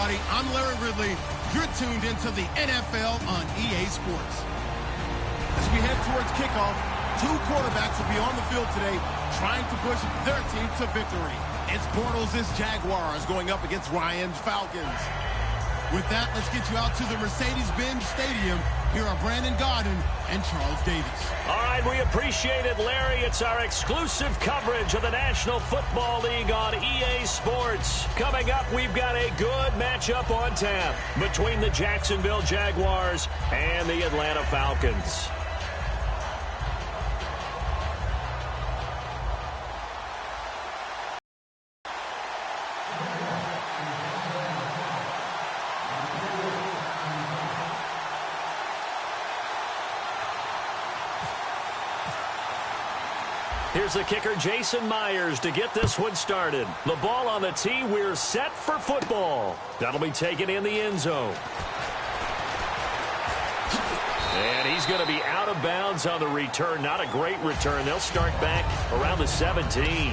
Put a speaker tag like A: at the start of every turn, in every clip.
A: everybody. I'm Larry Ridley. You're tuned into the NFL on EA Sports. As we head towards kickoff, two quarterbacks will be on the field today trying to push their team to victory. It's Bortles' Jaguars going up against Ryan's Falcons. With that, let's get you out to the Mercedes-Benz Stadium. Here are Brandon Gaudin and Charles Davis.
B: All right, we appreciate it, Larry. It's our exclusive coverage of the National Football League on EA Sports. Coming up, we've got a good matchup on tap between the Jacksonville Jaguars and the Atlanta Falcons. Here's the kicker, Jason Myers, to get this one started. The ball on the tee. We're set for football. That'll be taken in the end zone. And he's going to be out of bounds on the return. Not a great return. They'll start back around the 17.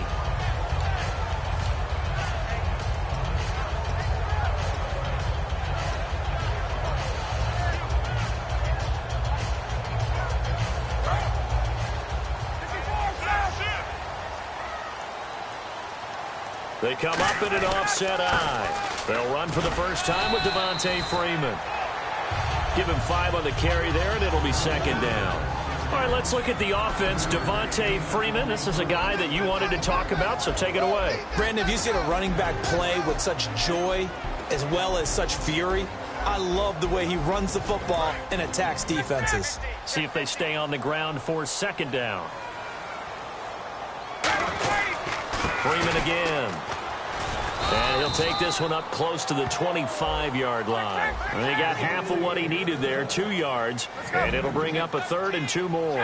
B: They come up in an offset eye. They'll run for the first time with Devontae Freeman. Give him 5 on the carry there, and it'll be second down. All right, let's look at the offense. Devontae Freeman, this is a guy that you wanted to talk about, so take it away.
C: Brandon, have you seen a running back play with such joy as well as such fury? I love the way he runs the football and attacks defenses.
B: See if they stay on the ground for second down. Freeman again. And he'll take this one up close to the 25-yard line. And he got half of what he needed there, 2 yards. And it'll bring up a 3rd and 2 more.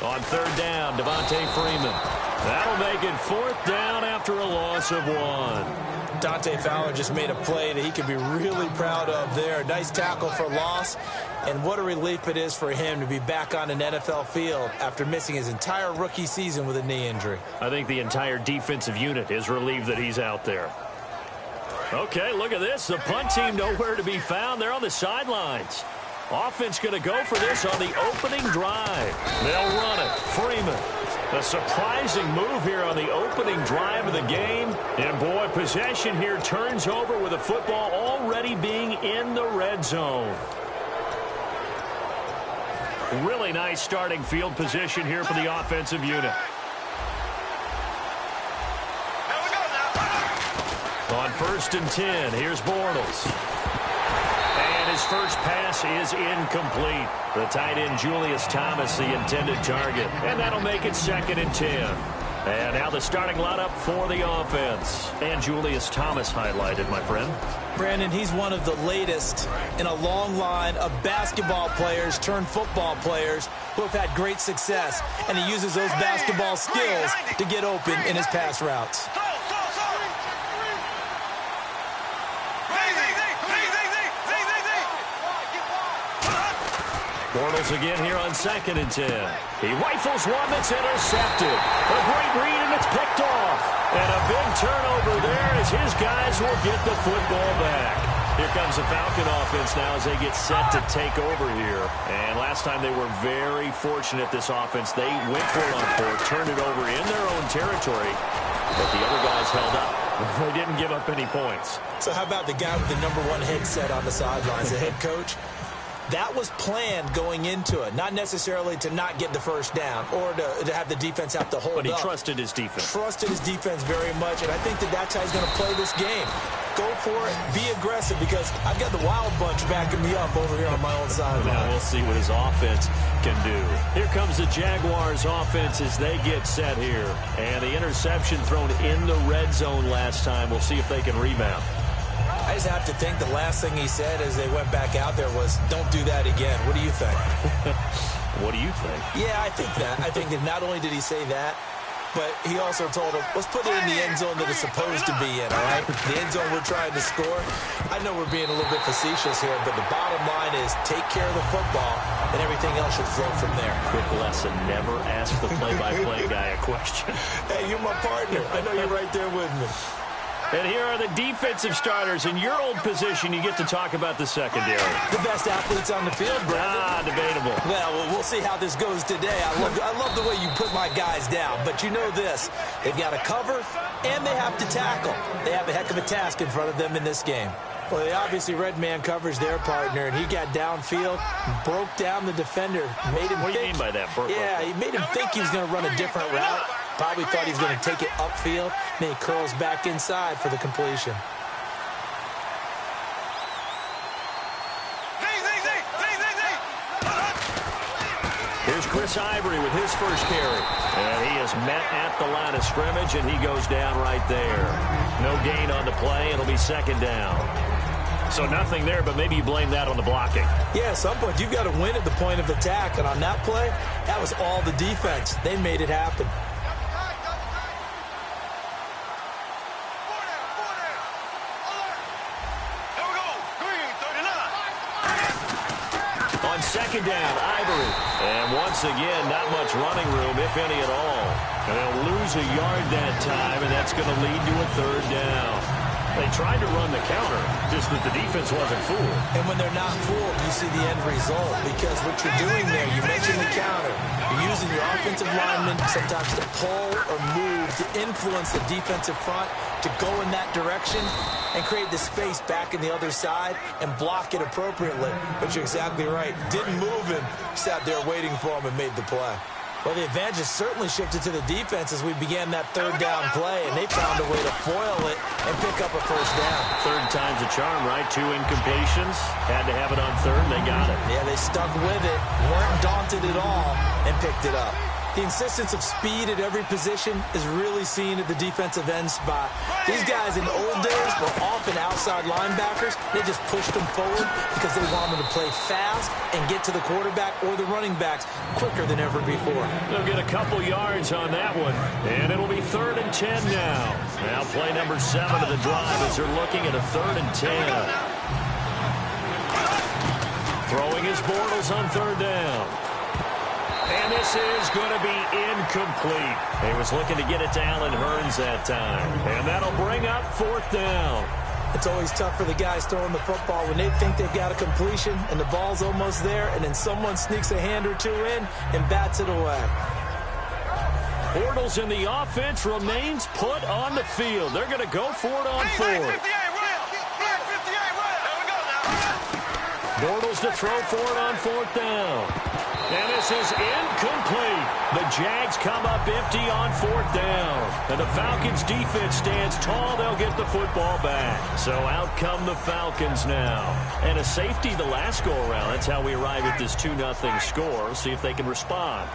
B: On 3rd down, Devontae Freeman. That'll make it 4th down after a loss of 1.
C: Dante Fowler just made a play that he can be really proud of there. Nice tackle for loss, and what a relief it is for him to be back on an NFL field after missing his entire rookie season with a knee injury.
B: I think the entire defensive unit is relieved that he's out there. Okay, look at this. The punt team nowhere to be found. They're on the sidelines. Offense going to go for this on the opening drive. They'll run it. Freeman. A surprising move here on the opening drive of the game. And, boy, possession here turns over with the football already being in the red zone. Really nice starting field position here for the offensive unit. On 1st and 10, here's Bortles. And his first pass is incomplete. The tight end, Julius Thomas, the intended target. And that'll make it 2nd and 10. And now the starting lineup for the offense. And Julius Thomas highlighted, my friend.
C: Brandon, he's one of the latest in a long line of basketball players turned football players who have had great success. And he uses those basketball skills to get open in his pass routes.
B: Bortles again here on 2nd and 10. He rifles one that's intercepted. A great read, and it's picked off. And a big turnover there as his guys will get the football back. Here comes the Falcon offense now as they get set to take over here. And last time they were very fortunate, this offense. They went for it on 4th, turned it over in their own territory. But the other guys held up. They didn't give up any points.
C: So how about the guy with the #1 headset on the sidelines, the head coach? That was planned going into it, not necessarily to not get the first down or to have the defense have to hold up.
B: But he trusted his defense.
C: Trusted his defense very much, and I think that's how he's going to play this game. Go for it, be aggressive, because I've got the wild bunch backing me up over here on my own sideline.
B: Now we'll see what his offense can do. Here comes the Jaguars offense as they get set here. And the interception thrown in the red zone last time. We'll see if they can rebound.
C: I just have to think the last thing he said as they went back out there was, don't do that again. What do you think?
B: What do you think?
C: Yeah, I think that. I think that not only did he say that, but he also told him, let's put it in the end zone that it's supposed to be in, all right? The end zone we're trying to score. I know we're being a little bit facetious here, but the bottom line is take care of the football, and everything else should flow from there.
B: Quick lesson, never ask the play-by-play guy a question.
C: Hey, you're my partner. I know you're right there with me.
B: And here are the defensive starters. In your old position, you get to talk about the secondary.
C: The best athletes on the field, Brandon.
B: Debatable.
C: Well, we'll see how this goes today. I love the way you put my guys down. But you know this. They've got to cover, and they have to tackle. They have a heck of a task in front of them in this game. Well, they obviously red man covers their partner, and he got downfield, broke down the defender, made him think.
B: What do you mean by that?
C: Yeah, he made him think he was going to run a different route. Probably thought he was going to take it upfield. Then he curls back inside for the completion.
B: Here's Chris Ivory with his first carry. And he is met at the line of scrimmage, and he goes down right there. No gain on the play. It'll be second down. So nothing there, but maybe you blame that on the blocking.
C: Yeah, at some point you've got to win at the point of attack. And on that play, that was all the defense. They made it happen.
B: Second down, Ivory. And once again, not much running room, if any at all. And they'll lose a yard that time, and that's going to lead to a third down. They tried to run the counter, just that the defense wasn't fooled.
C: And when they're not fooled, you see the end result. Because what you're doing there, you mentioned the counter. You're using your offensive linemen sometimes to pull or move, to influence the defensive front, to go in that direction and create the space back in the other side and block it appropriately. But you're exactly right. Didn't move him. Sat there waiting for him and made the play. Well, the advantage has certainly shifted to the defense as we began that third down play, and they found a way to foil it and pick up a first down.
B: Third time's a charm, right? 2 incompletions. Had to have it on third, and they got it.
C: Yeah, they stuck with it, weren't daunted at all, and picked it up. The insistence of speed at every position is really seen at the defensive end spot. These guys in the old days were often outside linebackers. They just pushed them forward because they wanted to play fast and get to the quarterback or the running backs quicker than ever before.
B: They'll get a couple yards on that one, and it'll be 3rd and 10 now. Now play number 7 of the drive as they're looking at a 3rd and 10. Throwing his Bortles on 3rd down. And this is going to be incomplete. He was looking to get it to Allen Hurns that time. And that'll bring up 4th down.
C: It's always tough for the guys throwing the football when they think they've got a completion and the ball's almost there, and then someone sneaks a hand or two in and bats it away.
B: Bortles in the offense remains put on the field. They're going to go for it on 4th. Bortles to throw for it on 4th down. And this is incomplete. The Jags come up empty on 4th down. And the Falcons defense stands tall. They'll get the football back. So out come the Falcons now. And a safety the last go-around. That's how we arrive at this 2-0 score. See if they can respond.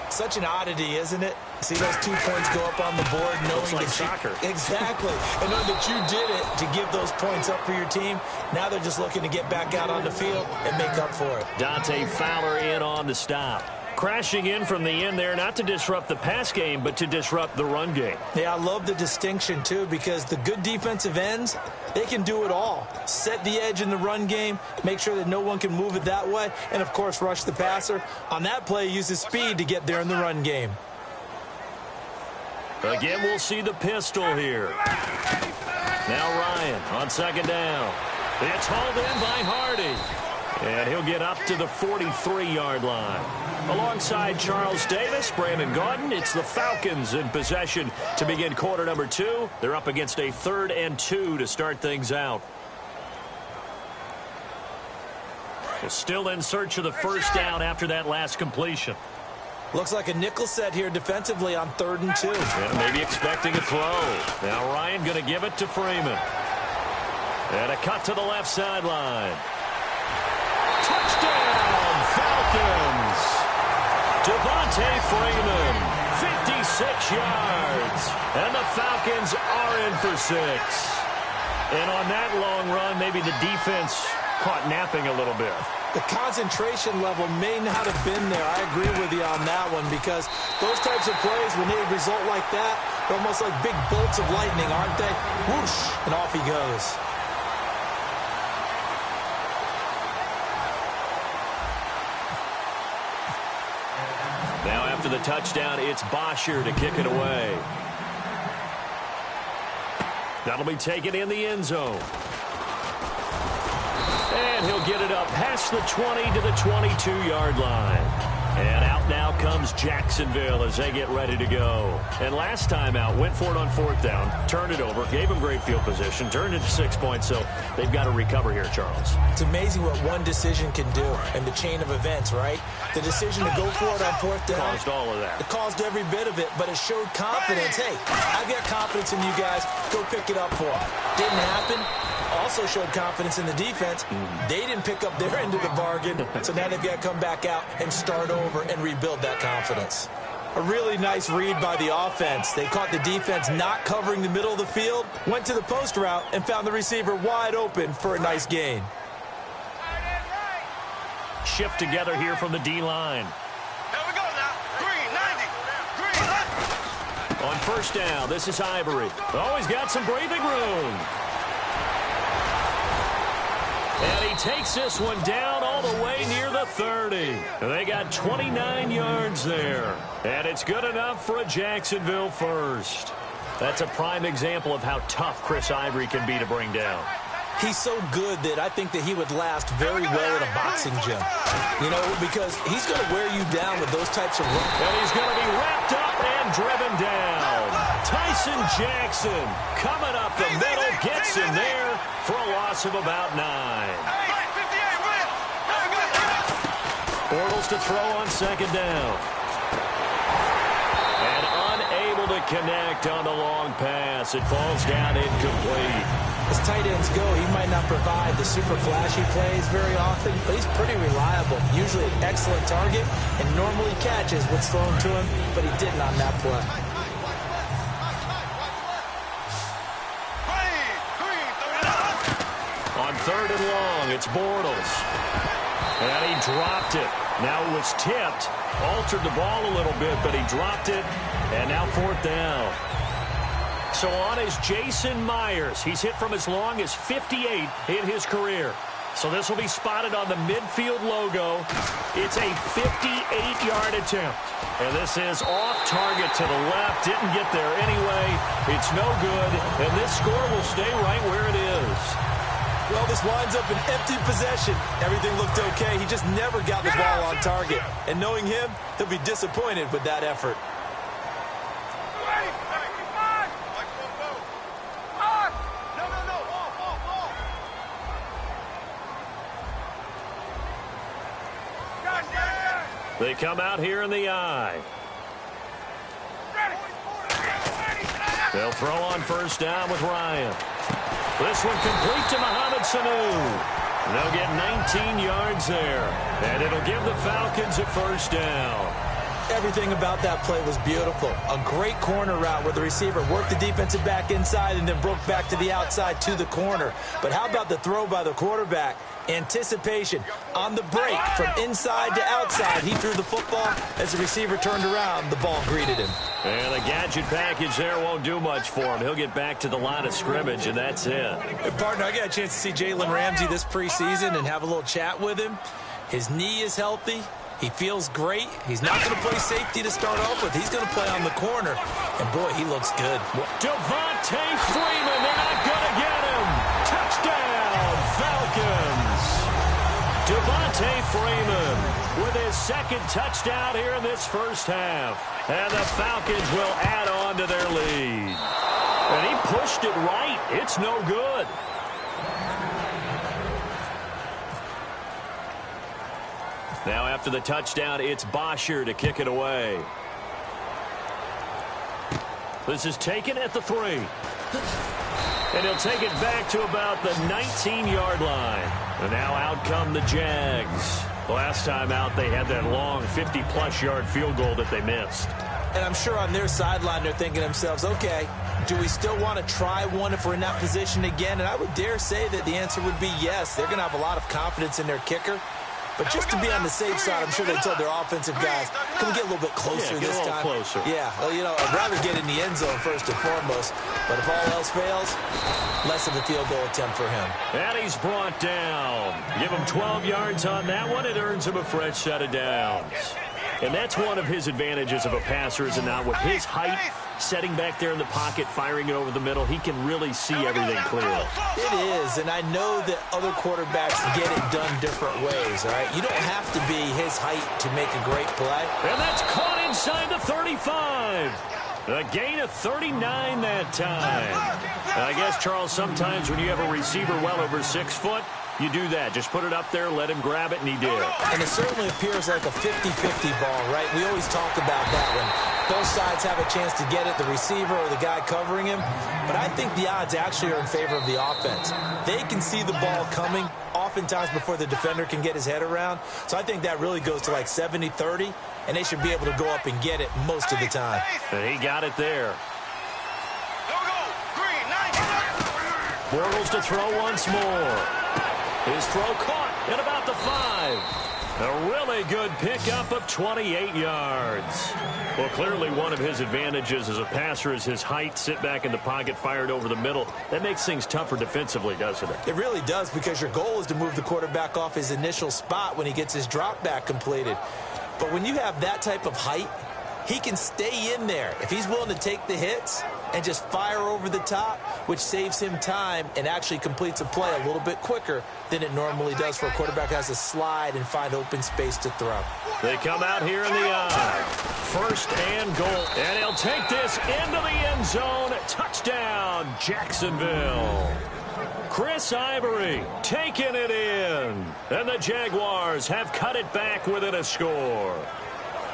C: Such an oddity, isn't it? See those 2 points go up on the board knowing
B: Looks like
C: that
B: soccer.
C: Exactly. And knowing that you did it to give those points up for your team. Now they're just looking to get back out on the field and make up for it.
B: Dante Fowler in on the stop. Crashing in from the end there, not to disrupt the pass game, but to disrupt the run game.
C: Yeah, I love the distinction, too, because the good defensive ends, they can do it all. Set the edge in the run game, make sure that no one can move it that way, and, of course, rush the passer. On that play, use his speed to get there in the run game.
B: Again, we'll see the pistol here. Now Ryan on 2nd down. It's hauled in by Hardy. And he'll get up to the 43-yard line. Alongside Charles Davis, Brandon Gaudin, it's the Falcons in possession to begin quarter number 2. They're up against a 3rd and 2 to start things out. Well, still in search of the first down after that last completion.
C: Looks like a nickel set here defensively on 3rd and 2.
B: And maybe expecting a throw. Now Ryan going to give it to Freeman. And a cut to the left sideline. Touchdown, Falcons! Devontae Freeman, 56 yards. And the Falcons are in for 6. And on that long run, maybe the defense caught napping a little bit.
C: The concentration level may not have been there. I agree with you on that one, because those types of plays, when they result like that, they're almost like big bolts of lightning, aren't they? Whoosh, and off he goes.
B: Now after the touchdown, it's Bosher to kick it away. That'll be taken in the end zone. And he'll get it up past the 20 to the 22-yard line. And out now comes Jacksonville as they get ready to go. And last time out, went for it on 4th down, turned it over, gave them great field position, turned it to 6 points, so they've got to recover here, Charles.
C: It's amazing what one decision can do in the chain of events, right? The decision to go for it on 4th down.
B: Caused all of that.
C: It caused every bit of it, but it showed confidence. Hey, I've got confidence in you guys. Go pick it up for them. Didn't happen. Also showed confidence in the defense. They didn't pick up their end of the bargain, so now they've got to come back out and start over and rebuild that confidence. A really nice read by the offense. They caught the defense not covering the middle of the field, went to the post route, and found the receiver wide open for a nice gain.
B: Shift together here from the D-line.
D: Here we go now. Green, 90. Green, left.
B: On 1st down, this is Ivory. Oh, he's got some breathing room. And he takes this one down all the way near the 30. They got 29 yards there. And it's good enough for a Jacksonville first. That's a prime example of how tough Chris Ivory can be to bring down.
C: He's so good that I think that he would last very well at a boxing gym. You know, because he's going to wear you down with those types of runs.
B: And he's going to be wrapped up and driven down. Tyson Jackson coming up the middle, gets him there for a loss of about 9. Bortles to throw on 2nd down. And unable to connect on the long pass. It falls down incomplete.
C: As tight ends go, he might not provide the super flashy plays very often, but he's pretty reliable. Usually an excellent target and normally catches what's thrown to him, but he didn't on that play.
B: On 3rd and long, it's Bortles. And he dropped it. Now it was tipped. Altered the ball a little bit, but he dropped it. And now 4th down. So on is Jason Myers. He's hit from as long as 58 in his career. So this will be spotted on the midfield logo. It's a 58-yard attempt. And this is off target to the left. Didn't get there anyway. It's no good. And this score will stay right where it is.
C: Well, this winds up an empty possession. Everything looked okay. He just never got the ball on target. And knowing him, he'll be disappointed with that effort.
B: They come out here in the eye. They'll throw on 1st down with Ryan. This one complete to Mohamed Sanu. They'll get 19 yards there. And it'll give the Falcons a 1st down.
C: Everything about that play was beautiful. A great corner route where the receiver worked the defensive back inside and then broke back to the outside to the corner. But how about the throw by the quarterback? Anticipation on the break from inside to outside. He threw the football. As the receiver turned around, the ball greeted him.
B: And the gadget package there won't do much for him. He'll get back to the line of scrimmage, and that's it.
C: Hey, partner, I got a chance to see Jalen Ramsey this preseason and have a little chat with him. His knee is healthy. He feels great. He's not going to play safety to start off with. He's going to play on the corner. And, boy, he looks good.
B: Devontae Freeman, they're not going to get him. Touchdown, Falcons. Devontae Freeman with his 2nd touchdown here in this 1st half. And the Falcons will add on to their lead. And he pushed it right. It's no good. Now after the touchdown, it's Bosher to kick it away. This is taken at the 3. And he'll take it back to about the 19-yard line. And now out come the Jags. Last time out, they had that long 50-plus yard field goal that they missed.
C: And I'm sure on their sideline they're thinking to themselves, okay, do we still want to try one if we're in that position again? And I would dare say that the answer would be yes. They're going to have a lot of confidence in their kicker. But just to be on the safe side, I'm sure they told their offensive guys, can we get a little bit closer this time?
B: Closer.
C: Yeah, well, you know, I'd rather get in the end zone first and foremost. But if all else fails, less of a field goal attempt for him.
B: And he's brought down. Give him 12 yards on that one. It earns him a fresh set of downs. And that's one of his advantages of a passer, is not with his height, setting back there in the pocket, firing it over the middle, he can really see everything clearly.
C: It is, and I know that other quarterbacks get it done different ways, all right? You don't have to be his height to make a great play.
B: And that's caught inside the 35. A gain of 39 that time. I guess, Charles, sometimes when you have a receiver well over 6 foot, you do that. Just put it up there, let him grab it, and he did.
C: And it certainly appears like a 50-50 ball, right? We always talk about that when both sides have a chance to get it, the receiver or the guy covering him. But I think the odds actually are in favor of the offense. They can see the ball coming oftentimes before the defender can get his head around. So I think that really goes to like 70-30, and they should be able to go up and get it most of the time.
B: And he got it there. Bortles to throw once more. His throw caught at about the 5. A really good pickup of 28 yards. Well, clearly one of his advantages as a passer is his height. Sit back in the pocket, fired over the middle. That makes things tougher defensively, doesn't it?
C: It really does, because your goal is to move the quarterback off his initial spot when he gets his drop back completed. But when you have that type of height, he can stay in there if he's willing to take the hits and just fire over the top, which saves him time and actually completes a play a little bit quicker than it normally does for a quarterback who has to slide and find open space to throw.
B: They come out here in the eye. First and goal. And he'll take this into the end zone. Touchdown, Jacksonville. Chris Ivory taking it in. And the Jaguars have cut it back within a score.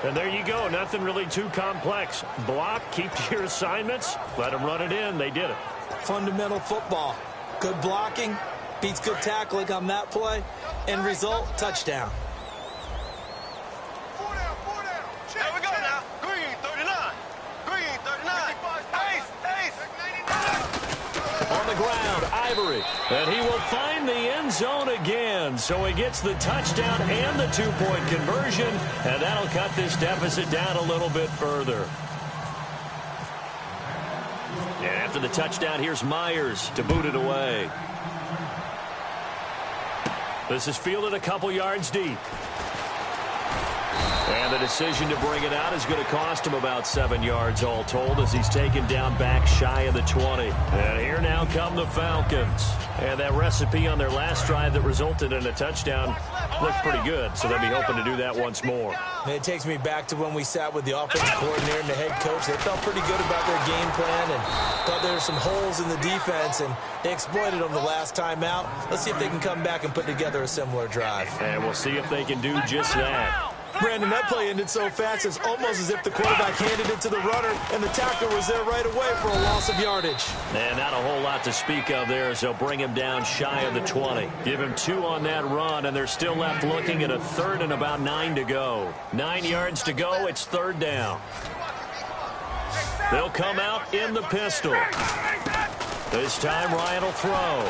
B: And there you go. Nothing really too complex. Block, keep to your assignments, let them run it in. They did it.
C: Fundamental football. Good blocking beats good tackling on that play. End result, touchdown.
D: There we go now. Green 39. Green 39. Ace.
B: On the ground, Ivory. And he will find the end zone again. So he gets the touchdown and the 2-point conversion. And that'll cut this deficit down a little bit further. And after the touchdown, here's Myers to boot it away. This is fielded a couple yards deep. And the decision to bring it out is going to cost him about 7 yards all told, as he's taken down back shy of the 20. And here now come the Falcons. And that recipe on their last drive that resulted in a touchdown looked pretty good, so they'll be hoping to do that once more.
C: And it takes me back to when we sat with the offensive coordinator and the head coach. They felt pretty good about their game plan and thought there were some holes in the defense, and they exploited them the last time out. Let's see if they can come back and put together a similar drive.
B: And we'll see if they can do just that.
C: Brandon, that play ended so fast, it's almost as if the quarterback handed it to the runner and the tackler was there right away for a loss of yardage.
B: And not a whole lot to speak of there, as they'll bring him down shy of the 20. Give him 2 on that run, and they're still left looking at a 3rd and about 9 to go. 9 yards to go, it's 3rd down. They'll come out in the pistol. This time Ryan will throw.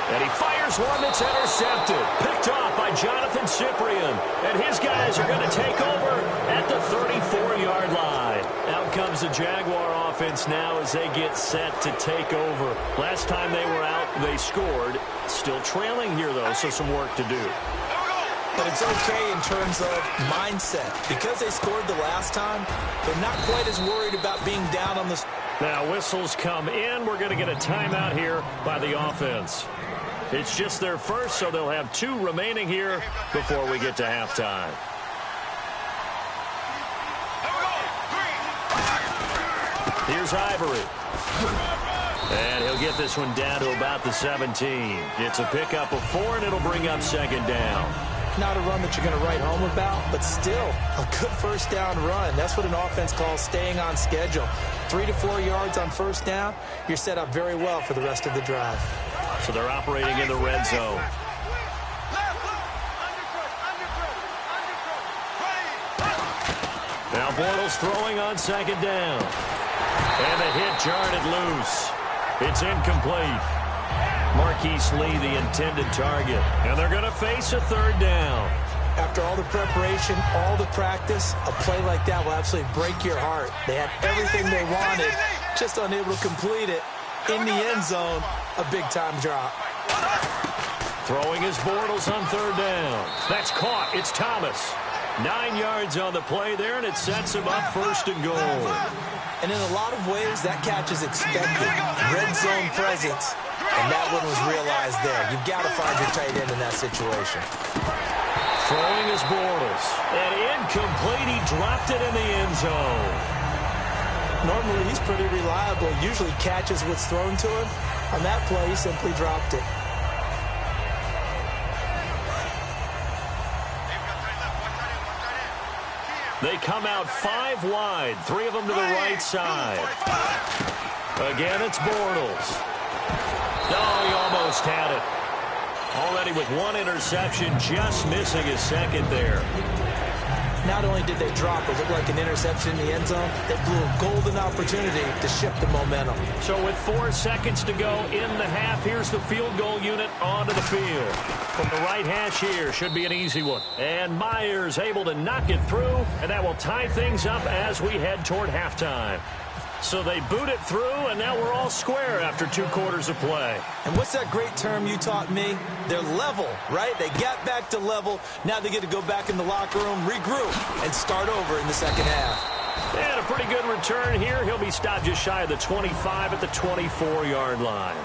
B: And he fires one that's intercepted. Picked off by Jonathan Cyprien. And his guys are going to take over at the 34-yard line. Out comes the Jaguar offense now as they get set to take over. Last time they were out, they scored. Still trailing here, though, so some work to do.
C: But it's okay in terms of mindset. Because they scored the last time, they're not quite as worried about being down on the...
B: Now whistles come in. We're going to get a timeout here by the offense. It's just their first, so they'll have 2 remaining here before we get to halftime. Here's Ivory. And he'll get this one down to about the 17. It's a pickup of 4, and it'll bring up 2nd down.
C: Not a run that you're going to write home about, but still a good first down run. That's what an offense calls staying on schedule. 3 to 4 yards on first down, you're set up very well for the rest of the drive.
B: So they're operating in the red zone. Now Bortles throwing on second down. And the hit jarred it loose. It's incomplete. Marquise Lee, the intended target. And they're going to face a third down.
C: After all the preparation, all the practice, a play like that will absolutely break your heart. They had everything they wanted, just unable to complete it. In the end zone, a big-time drop.
B: Throwing his Bortles on third down. That's caught. It's Thomas. 9 yards on the play there, and it sets him up first and goal.
C: And in a lot of ways, that catch is expected. Red zone presence, and that one was realized there. You've got to find your tight end in that situation.
B: Throwing his Bortles. And incomplete. He dropped it in the end zone.
C: Normally, he's pretty reliable. Usually catches what's thrown to him. On that play, he simply dropped it.
B: They come out 5 wide, 3 of them to the right side. Again, it's Bortles. Oh, he almost had it. Already with 1 interception, just missing his second there.
C: Not only did they drop it, looked like an interception in the end zone, they blew a golden opportunity to shift the momentum.
B: So with 4 seconds to go in the half, here's the field goal unit onto the field. From the right hash here, should be an easy one. And Myers able to knock it through, and that will tie things up as we head toward halftime. So they boot it through, and now we're all square after 2 quarters of play.
C: And what's that great term you taught me? They're level, right? They got back to level. Now they get to go back in the locker room, regroup, and start over in the second half.
B: And a pretty good return here. He'll be stopped just shy of the 25 at the 24-yard line.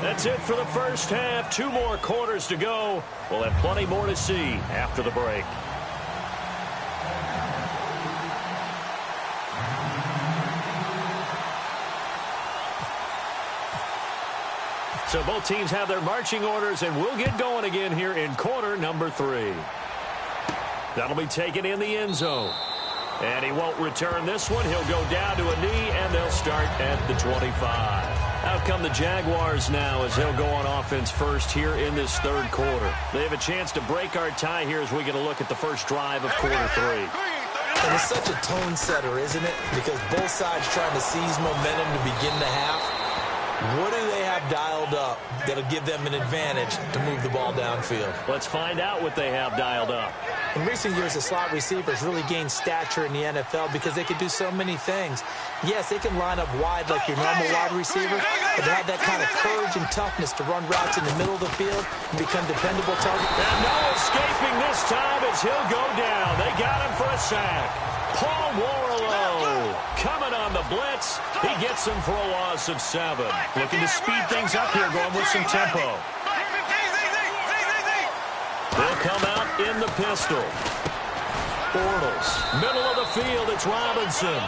B: That's it for the first half. 2 more quarters to go. We'll have plenty more to see after the break. So both teams have their marching orders, and we'll get going again here in quarter number 3. That'll be taken in the end zone. And he won't return this one. He'll go down to a knee, and they'll start at the 25. Out come the Jaguars now as they'll go on offense first here in this third quarter. They have a chance to break our tie here as we get a look at the first drive of quarter 3.
C: And it's such a tone setter, isn't it? Because both sides trying to seize momentum to begin the half. What do they have dialed up that'll give them an advantage to move the ball downfield?
B: Let's find out what they have dialed up.
C: In recent years, the slot receivers really gained stature in the NFL because they can do so many things. Yes, they can line up wide like your normal wide receiver, but they have that kind of courage and toughness to run routes in the middle of the field and become dependable targets.
B: And no escaping this time as he'll go down. They got him for a sack. Paul Warlow coming on the blitz. He gets him for a loss of 7. Looking to speed things up here, going with some tempo. They'll come out in the pistol. Bortles, middle of the field, it's Robinson.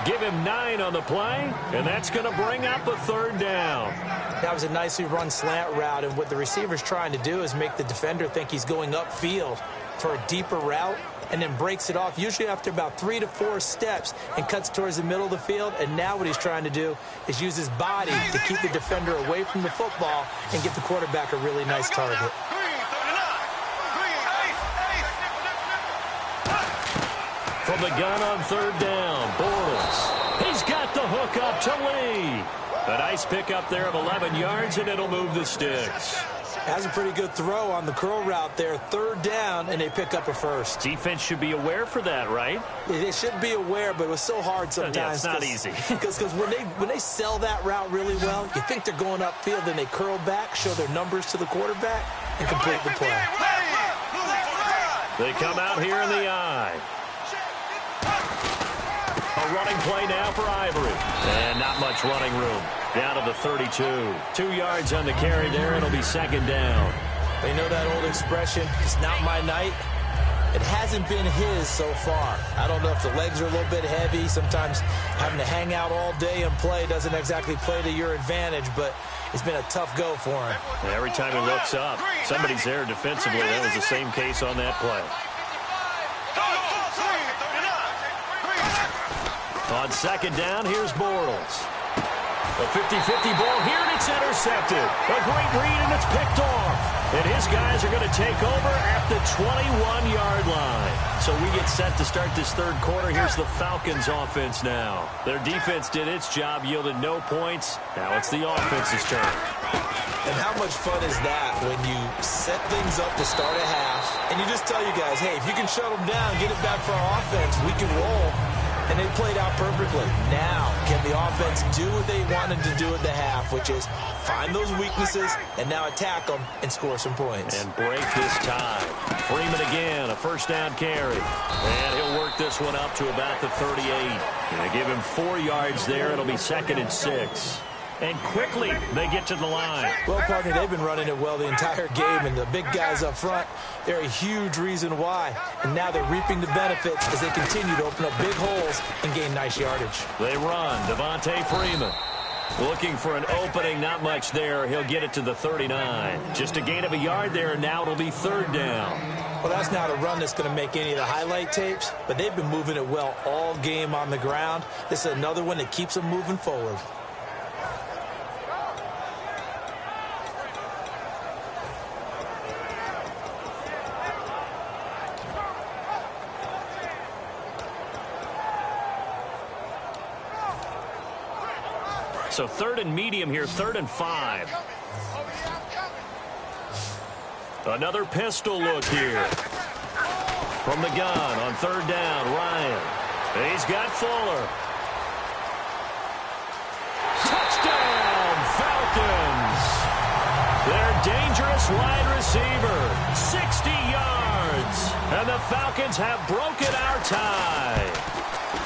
B: Give him 9 on the play, and that's going to bring up a third down.
C: That was a nicely run slant route, and what the receiver's trying to do is make the defender think he's going upfield for a deeper route, and then breaks it off, usually after about 3 to 4 steps, and cuts towards the middle of the field. And now what he's trying to do is use his body to keep the defender away from the football and give the quarterback a really nice target.
B: From the gun on third down, Bortles. He's got the hook up to Lee. A nice pickup there of 11 yards, and it'll move the sticks.
C: Has a pretty good throw on the curl route there. Third down, and they pick up a first.
B: Defense should be aware for that, right?
C: They should be aware, but it was so hard sometimes.
B: Yeah, it's not easy.
C: Because when they sell that route really well, you think they're going upfield, then they curl back, show their numbers to the quarterback, and complete the play.
B: They come out here in the eye. A running play now for Ivory. And not much running room. Down to the 32. 2 yards on the carry there. It'll be second down.
C: They know that old expression, it's not my night. It hasn't been his so far. I don't know if the legs are a little bit heavy. Sometimes having to hang out all day and play doesn't exactly play to your advantage, but it's been a tough go for him.
B: And every time he looks up, somebody's there defensively. That was the same case on that play. On second down, here's Bortles. A 50-50 ball here, and it's intercepted. A great read, and it's picked off. And his guys are going to take over at the 21-yard line. So we get set to start this third quarter. Here's the Falcons offense now. Their defense did its job, yielded no points. Now it's the offense's turn.
C: And how much fun is that when you set things up to start a half, and you just tell you guys, hey, if you can shut them down, get it back for our offense, we can roll. And they played out perfectly. Now, can the offense do what they wanted to do at the half, which is find those weaknesses and now attack them and score some points.
B: And break this tie. Freeman again, a first down carry. And he'll work this one up to about the 38. And they give him 4 yards there. It'll be 2nd and 6. And quickly, they get to the line.
C: Well, partner, they've been running it well the entire game, and the big guys up front, they're a huge reason why. And now they're reaping the benefits as they continue to open up big holes and gain nice yardage.
B: They run. Devontae Freeman looking for an opening. Not much there. He'll get it to the 39. Just a gain of a yard there, and now it'll be 3rd down.
C: Well, that's not a run that's going to make any of the highlight tapes, but they've been moving it well all game on the ground. This is another one that keeps them moving forward.
B: So 3rd and medium here, 3rd and 5. Another pistol look here. From the gun on 3rd down, Ryan. He's got Fuller. Touchdown, Falcons! Their dangerous wide receiver, 60 yards. And the Falcons have broken our tie.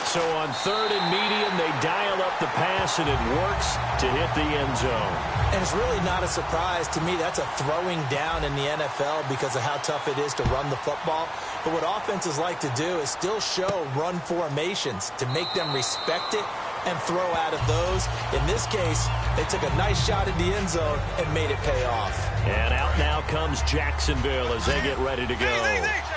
B: So on 3rd and medium, they dial up the pass, and it works to hit the end zone.
C: And it's really not a surprise to me. That's a throwing down in the NFL because of how tough it is to run the football. But what offenses like to do is still show run formations to make them respect it and throw out of those. In this case, they took a nice shot at the end zone and made it pay off.
B: And out now comes Jacksonville as they get ready to go.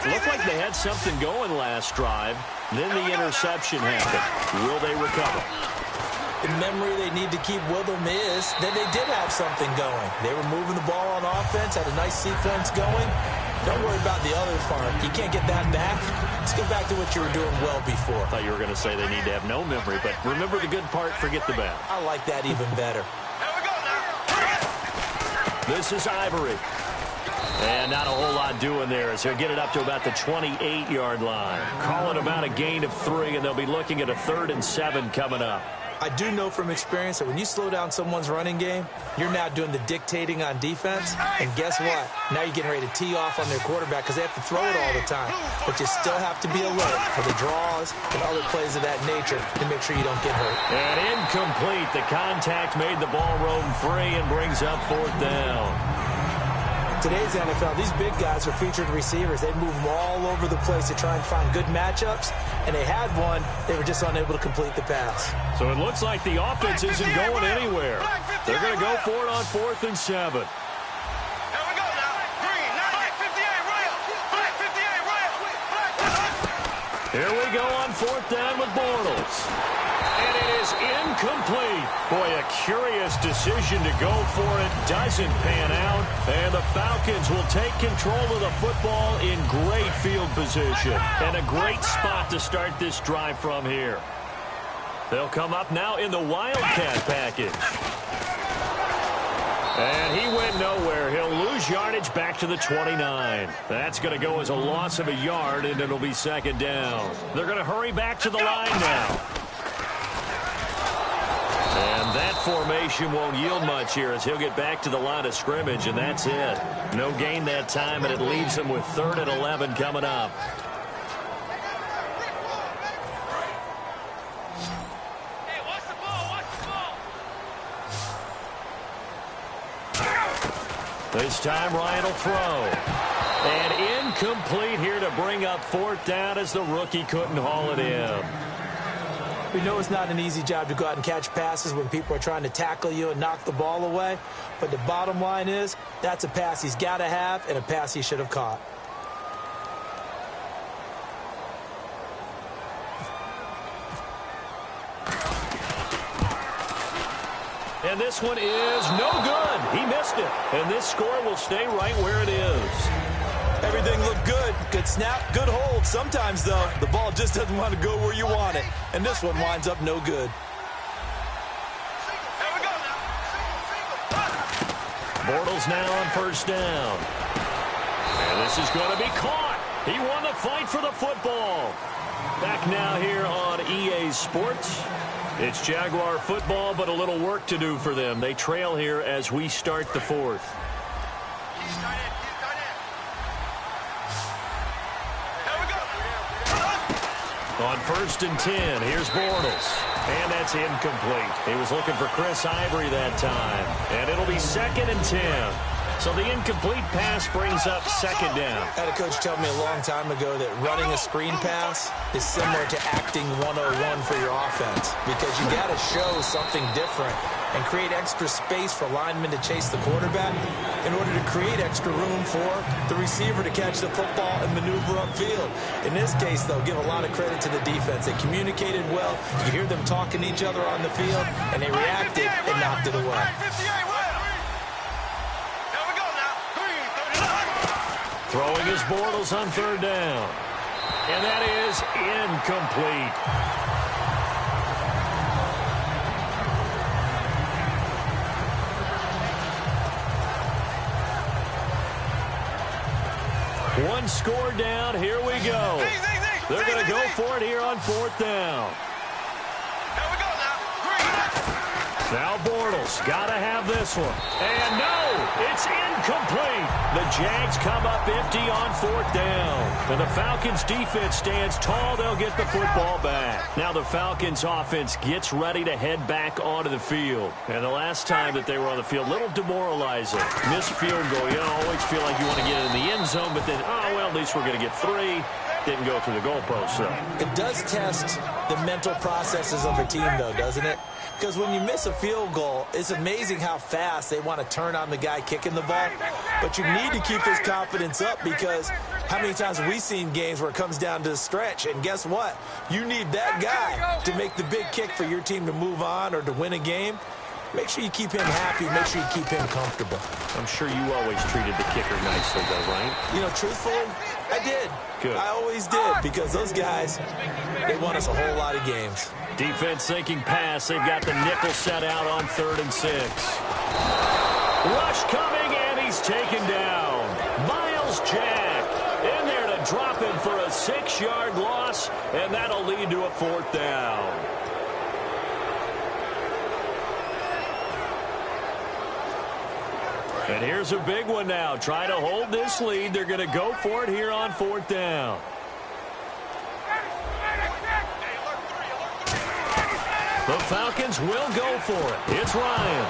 B: Looked like they had something going last drive. Then the interception happened. Will they recover?
C: The memory they need to keep with them is that they did have something going. They were moving the ball on offense, had a nice sequence going. Don't worry about the other part. You can't get that back. Let's get back to what you were doing well before.
B: I thought you were going to say they need to have no memory, but remember the good part, forget the bad.
C: I like that even better.
B: This is Ivory. And not a whole lot doing there as he'll get it up to about the 28-yard line. Call it about a gain of 3, and they'll be looking at a 3rd and 7 coming up.
C: I do know from experience that when you slow down someone's running game, you're now doing the dictating on defense. And guess what? Now you're getting ready to tee off on their quarterback because they have to throw it all the time. But you still have to be alert for the draws and other plays of that nature to make sure you don't get hurt.
B: And incomplete. The contact made the ball roam free and brings up 4th down.
C: Today's NFL, these big guys are featured receivers. They move them all over the place to try and find good matchups, and they had one. They were just unable to complete the pass.
B: So it looks like the offense isn't going anywhere. They're going to go for it on 4th and 7. Here we go on 4th down with Bortles. And it is incomplete. Boy, a curious decision to go for it. Doesn't pan out. And the Falcons will take control of the football in great field position. And a great spot to start this drive from here. They'll come up now in the Wildcat package. And he went nowhere. He'll lose yardage back to the 29. That's going to go as a loss of a yard, and it'll be 2nd down. They're going to hurry back to the line now. And that formation won't yield much here as he'll get back to the line of scrimmage, and that's it. No gain that time, and it leaves him with 3rd and 11 coming up. This time Ryan will throw. And incomplete here to bring up 4th down as the rookie couldn't haul it in.
C: We know it's not an easy job to go out and catch passes when people are trying to tackle you and knock the ball away. But the bottom line is, that's a pass he's got to have and a pass he should have caught.
B: And this one is no good. He missed it. And this score will stay right where it is.
C: Everything looked good. Good snap, good hold. Sometimes, though, the ball just doesn't want to go where you want it. And this one winds up no good.
B: Bortles now on first down. And this is going to be caught. He won the fight for the football. Back now here on EA Sports. It's Jaguar football, but a little work to do for them. They trail here as we start the fourth. On first and 10, here's Bortles. And that's incomplete. He was looking for Chris Ivory that time. And it'll be 2nd and 10. So the incomplete pass brings up 2nd down.
C: I had a coach tell me a long time ago that running a screen pass is similar to acting 101 for your offense, because you got to show something different and create extra space for linemen to chase the quarterback in order to create extra room for the receiver to catch the football and maneuver upfield. In this case, though, give a lot of credit to the defense. They communicated well. You hear them talking to each other on the field, and they reacted and knocked it away.
B: Throwing his Bortles on 3rd down. And that is incomplete. One score down. Here we go. They're going to go for it here on 4th down. Now Bortles got to have this one. And no, it's incomplete. The Jags come up empty on 4th down. And the Falcons defense stands tall. They'll get the football back. Now the Falcons offense gets ready to head back onto the field. And the last time that they were on the field, a little demoralizing. Missed field goal. You always feel like you want to get in the end zone, but then, oh, well, at least we're going to get 3. Didn't go through the goalpost, so.
C: It does test the mental processes of a team, though, doesn't it? Because when you miss a field goal, it's amazing how fast they want to turn on the guy kicking the ball. But you need to keep his confidence up, because how many times have we seen games where it comes down to the stretch? And guess what? You need that guy to make the big kick for your team to move on or to win a game. Make sure you keep him happy. Make sure you keep him comfortable.
B: I'm sure you always treated the kicker nicely, though, right?
C: You know, truthfully, I did.
B: Good.
C: I always did, because those guys, they won us a whole lot of games.
B: Defense thinking pass. They've got the nickel set out on 3rd and 6. Rush coming, and he's taken down. Miles Jack in there to drop him for a 6-yard loss, and that'll lead to a 4th down. And here's a big one now. Trying to hold this lead. They're going to go for it here on 4th down. The Falcons will go for it. It's Ryan.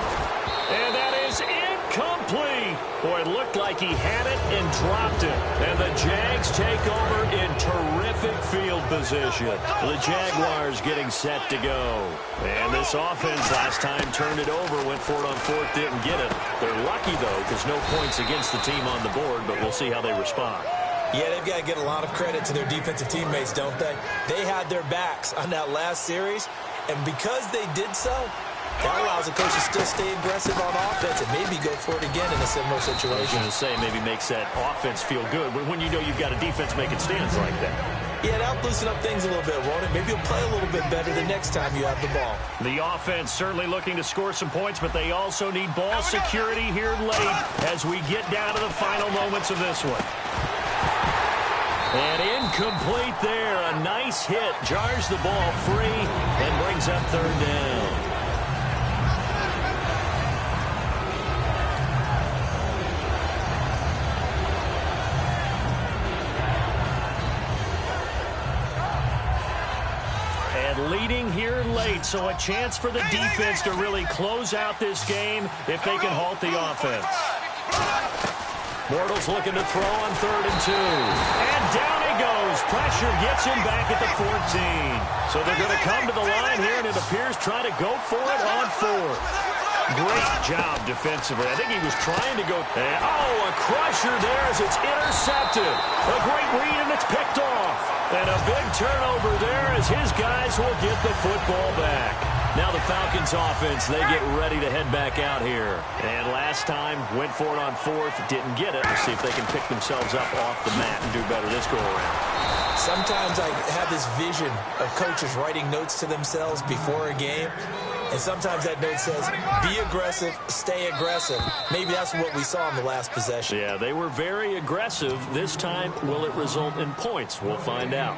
B: And that is incomplete. Boy, it looked like he had it and dropped it. And the Jags take over in terrific field position. The Jaguars getting set to go. And this offense last time turned it over, went for it on 4th, didn't get it. They're lucky, though, because no points against the team on the board, but we'll see how they respond.
C: Yeah, they've got to get a lot of credit to their defensive teammates, don't they? They had their backs on that last series, and because they did so, that allows the coach to still stay aggressive on offense and maybe go for it again in a similar situation.
B: I was going to say, maybe makes that offense feel good when you know you've got a defense making stands like that.
C: Yeah, that'll loosen up things a little bit, won't it? Maybe you'll play a little bit better the next time you have the ball.
B: The offense certainly looking to score some points, but they also need ball security here late as we get down to the final moments of this one. And incomplete there. A nice hit. Jars the ball free and brings up 3rd down. And leading here late, so a chance for the defense to really close out this game if they can halt the offense. Bortles looking to throw on 3rd and 2. And down he goes. Pressure gets him back at the 14. So they're going to come to the line here, and it appears trying to go for it on 4th. Great job defensively. I think he was trying to go. Oh, a crusher there as it's intercepted. A great read, and it's picked off. And a big turnover there as his guys will get the football back. Now the Falcons offense, they get ready to head back out here. And last time, went for it on fourth, didn't get it. Let's see if they can pick themselves up off the mat and do better this go-around.
C: Sometimes I have this vision of coaches writing notes to themselves before a game. And sometimes that note says, be aggressive, stay aggressive. Maybe that's what we saw in the last possession.
B: Yeah, they were very aggressive. This time, will it result in points? We'll find out.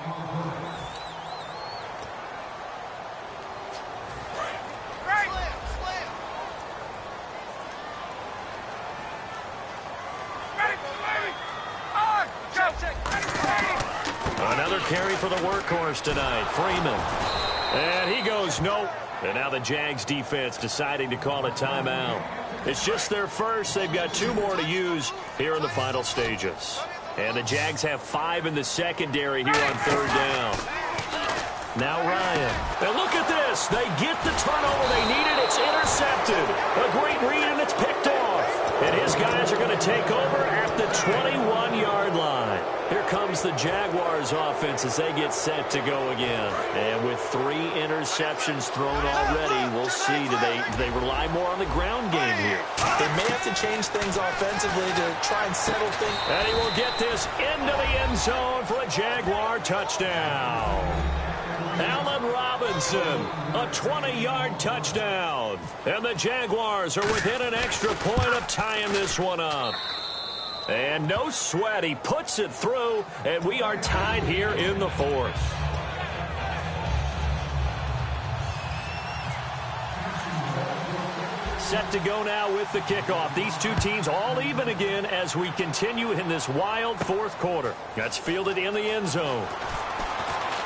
B: Another carry for the workhorse tonight, Freeman. And he goes, nope. And now the Jags defense deciding to call a timeout. It's just their first. They've got 2 more to use here in the final stages. And the Jags have 5 in the secondary here on 3rd down. Now Ryan. And look at this. They get the turnover they needed. It's intercepted. A great read, and it's picked off. And his guys are going to take over at the 21-yard line. Here comes the Jaguars offense as they get set to go again. And with 3 interceptions thrown already, we'll see. Do they rely more on the ground game here?
C: They may have to change things offensively to try and settle things.
B: And he will get this into the end zone for a Jaguar touchdown. Allen Robinson, a 20-yard touchdown. And the Jaguars are within an extra point of tying this one up. And no sweat, he puts it through, and we are tied here in the 4th. Set to go now with the kickoff. These 2 teams all even again as we continue in this wild 4th quarter. That's fielded in the end zone.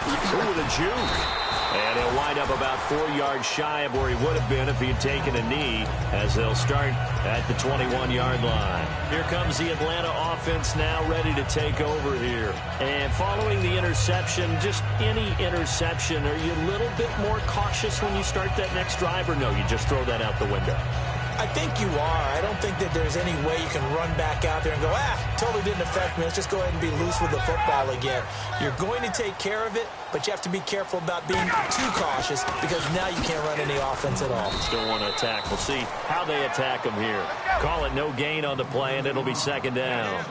B: Ooh, the juke. And he'll wind up about 4 yards shy of where he would have been if he had taken a knee, as they'll start at the 21-yard line. Here comes the Atlanta offense now ready to take over here. And following the interception, just any interception, are you a little bit more cautious when you start that next drive, or no, you just throw that out the window?
C: I think you are. I don't think that there's any way you can run back out there and go, totally didn't affect me. Let's just go ahead and be loose with the football again. You're going to take care of it, but you have to be careful about being too cautious because now you can't run any offense at all.
B: Still want to attack. We'll see how they attack him here. Call it no gain on the play, and it'll be 2nd down.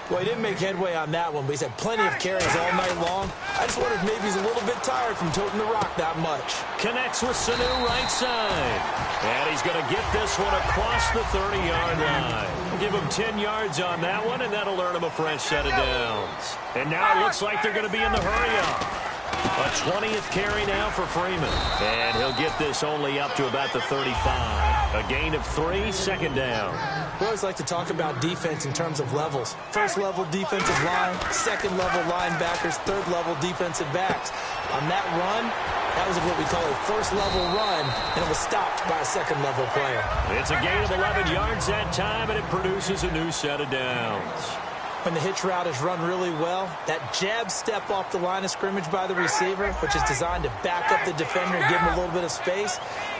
C: Well, he didn't make headway on that one, but he's had plenty of carries all night long. I just wondered if maybe he's a little bit tired from toting the rock that much.
B: Connects with Sanu right side. And he's going to get this one across the 30-yard line. Give him 10 yards on that one, and that'll earn him a fresh set of downs. And now it looks like they're going to be in the hurry-up. A 20th carry now for Freeman. And he'll get this only up to about the 35. A gain of 3, 2nd down.
C: We always like to talk about defense in terms of levels. 1st level defensive line, 2nd level linebackers, 3rd level defensive backs. On that run, that was what we call a 1st level run, and it was stopped by a 2nd level player.
B: It's a gain of 11 yards that time, and it produces a new set of downs.
C: When the hitch route is run really well, that jab step off the line of scrimmage by the receiver, which is designed to back up the defender and give him a little bit of space,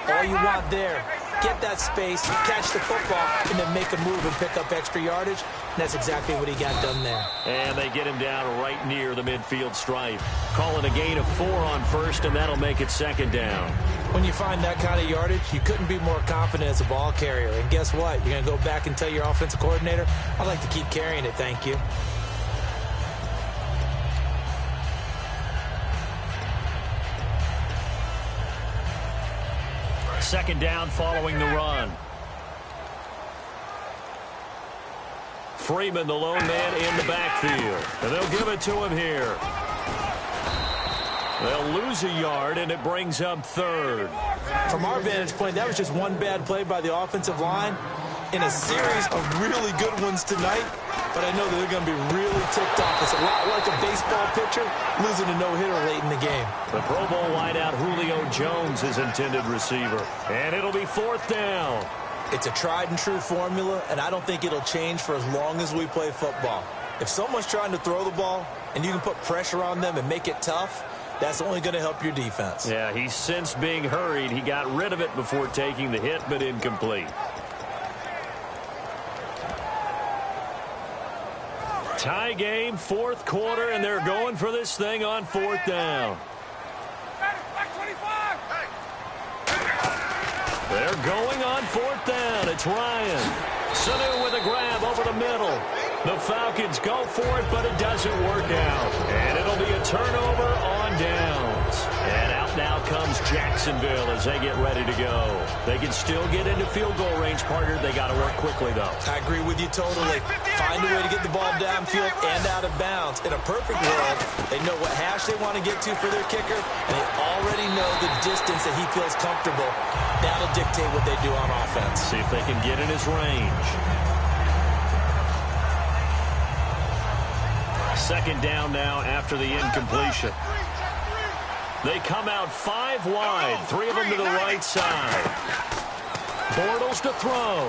C: all you want there, get that space, catch the football, and then make a move and pick up extra yardage. And that's exactly what he got done there.
B: And they get him down right near the midfield stripe. Call it a gain of 4 on 1st, and that'll make it 2nd down.
C: When you find that kind of yardage, you couldn't be more confident as a ball carrier. And guess what? You're going to go back and tell your offensive coordinator, I'd like to keep carrying it, thank you.
B: Second down following the run. Freeman, the lone man in the backfield. And they'll give it to him here. They'll lose a yard, and it brings up 3rd.
C: From our vantage point, that was just one bad play by the offensive line in a series of really good ones tonight. But I know that they're going to be really ticked off. It's a lot like a baseball pitcher losing a no-hitter late in the game.
B: The Pro Bowl wideout Julio Jones is intended receiver. And it'll be 4th down.
C: It's a tried-and-true formula, and I don't think it'll change for as long as we play football. If someone's trying to throw the ball and you can put pressure on them and make it tough, that's only going to help your defense.
B: Yeah, he's since being hurried. He got rid of it before taking the hit, but incomplete. Tie game, 4th quarter, and they're going for this thing on 4th down. They're going on 4th down. It's Ryan. Sanu with a grab over the middle. The Falcons go for it, but it doesn't work out. And it'll be a turnover on downs. And out now comes Jacksonville as they get ready to go. They can still get into field goal range, partner. They got to work quickly, though.
C: I agree with you totally. Find a way to get the ball downfield and out of bounds. In a perfect world, they know what hash they want to get to for their kicker, and they already know the distance that he feels comfortable. That'll dictate what they do on offense.
B: See if they can get in his range. 2nd down now after the incompletion. They come out 5 wide, 3 of them to the right side. Bortles to throw.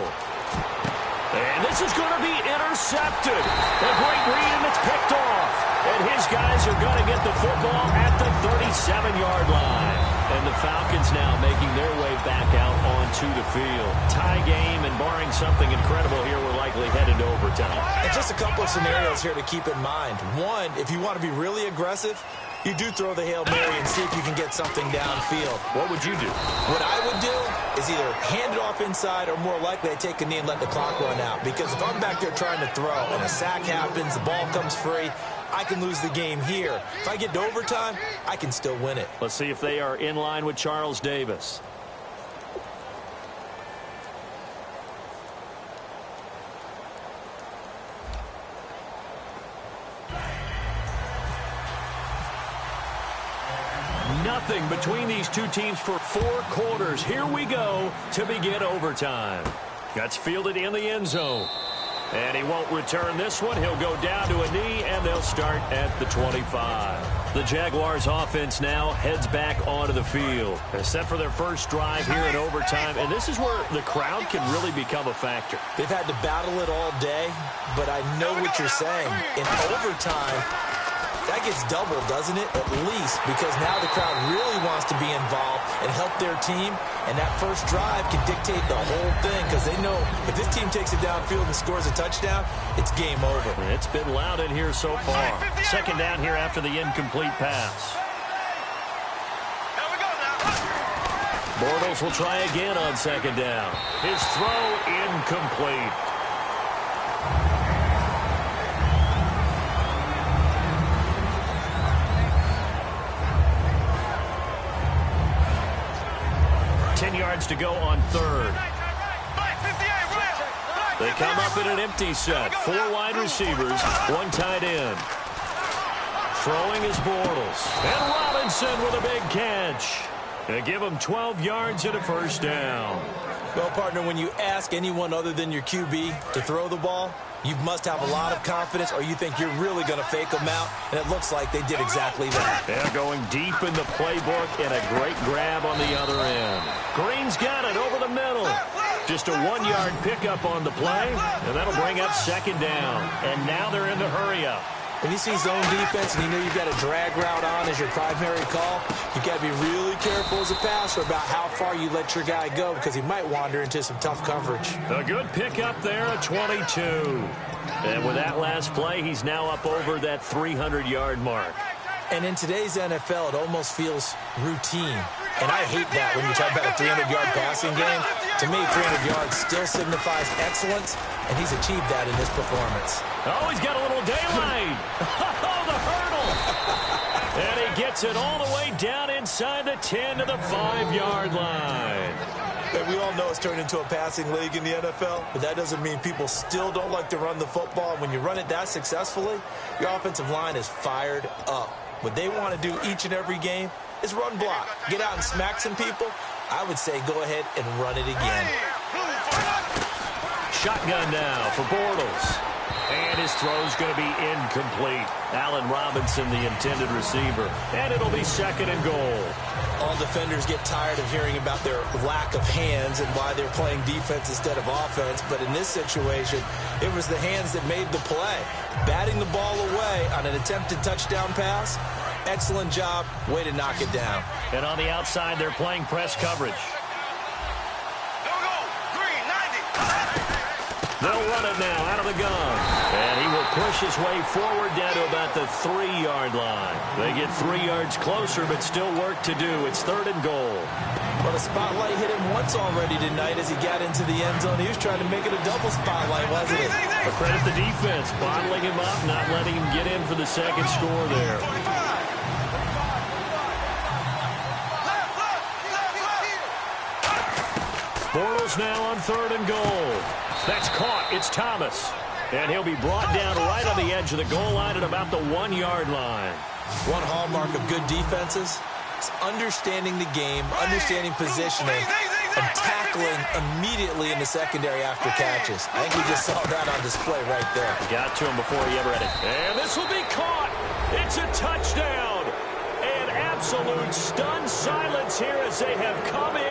B: And this is going to be intercepted. A great read, and it's picked off. And his guys are going to get the football at the 37-yard line. And the Falcons now making their way back out onto the field. Tie game, and barring something incredible here, we're likely headed to overtime.
C: And just a couple of scenarios here to keep in mind. One, if you want to be really aggressive, you do throw the Hail Mary and see if you can get something downfield.
B: What would you do?
C: What I would do is either hand it off inside, or more likely I take a knee and let the clock run out. Because if I'm back there trying to throw and a sack happens, the ball comes free, I can lose the game here. If I get to overtime, I can still win it.
B: Let's see if they are in line with Charles Davis. Nothing between these two teams for 4 quarters. Here we go to begin overtime. That's fielded in the end zone. And he won't return this one. He'll go down to a knee, and they'll start at the 25. The Jaguars offense now heads back onto the field. They're set for their first drive here in overtime, and this is where the crowd can really become a factor.
C: They've had to battle it all day, but I know what you're saying. In overtime, that gets doubled, doesn't it? At least, because now the crowd really wants to be involved and help their team, and that first drive can dictate the whole thing, because they know if this team takes it downfield and scores a touchdown, it's game over.
B: It's been loud in here so far. 2nd down here after the incomplete pass. Bortles will try again on 2nd down. His throw incomplete. To go on 3rd. They come up in an empty set. 4 wide receivers, 1 tight end. Throwing is Bortles. And Robinson with a big catch. They give him 12 yards and a first down.
C: Well, partner, when you ask anyone other than your QB to throw the ball, you must have a lot of confidence, or you think you're really going to fake them out, and it looks like they did exactly that.
B: They're going deep in the playbook, and a great grab on the other end. Green's got it over the middle. Just a 1-yard pickup on the play, and that'll bring up 2nd down. And now they're in the hurry-up.
C: When you see zone defense and you know you've got a drag route on as your primary call, you've got to be really careful as a passer about how far you let your guy go, because he might wander into some tough coverage.
B: A good pickup there at 22. And with that last play, he's now up over that 300-yard mark.
C: And in today's NFL, it almost feels routine. And I hate that when you talk about a 300-yard passing game. To me, 300 yards still signifies excellence, and he's achieved that in his performance.
B: Oh, he's got a little daylight. Oh, the hurdle. And he gets it all the way down inside the 10 to the 5-yard line.
C: And we all know it's turned into a passing league in the NFL, but that doesn't mean people still don't like to run the football. When you run it that successfully, your offensive line is fired up. What they want to do each and every game is run block. Get out and smack some people. I would say go ahead and run it again.
B: Shotgun now for Bortles. And his throw's going to be incomplete. Allen Robinson, the intended receiver. And it'll be 2nd and goal.
C: All defenders get tired of hearing about their lack of hands and why they're playing defense instead of offense. But in this situation, it was the hands that made the play. Batting the ball away on an attempted touchdown pass. Excellent job. Way to knock it down.
B: And on the outside, they're playing press coverage. They'll run it now out of the gun. And he will push his way forward down to about the 3-yard line. They get 3 yards closer, but still work to do. It's 3rd and goal.
C: Well, the spotlight hit him once already tonight as he got into the end zone. He was trying to make it a double spotlight, wasn't it?
B: But credit the defense, bottling him up, not letting him get in for the second score there. Bortles now on 3rd and goal. That's caught. It's Thomas. And he'll be brought down right on the edge of the goal line at about the 1-yard line.
C: One hallmark of good defenses is understanding the game, understanding positioning, and tackling immediately in the secondary after catches. I think we just saw that on display right there.
B: Got to him before he ever had it. And this will be caught. It's a touchdown. And absolute stunned silence here as they have come in.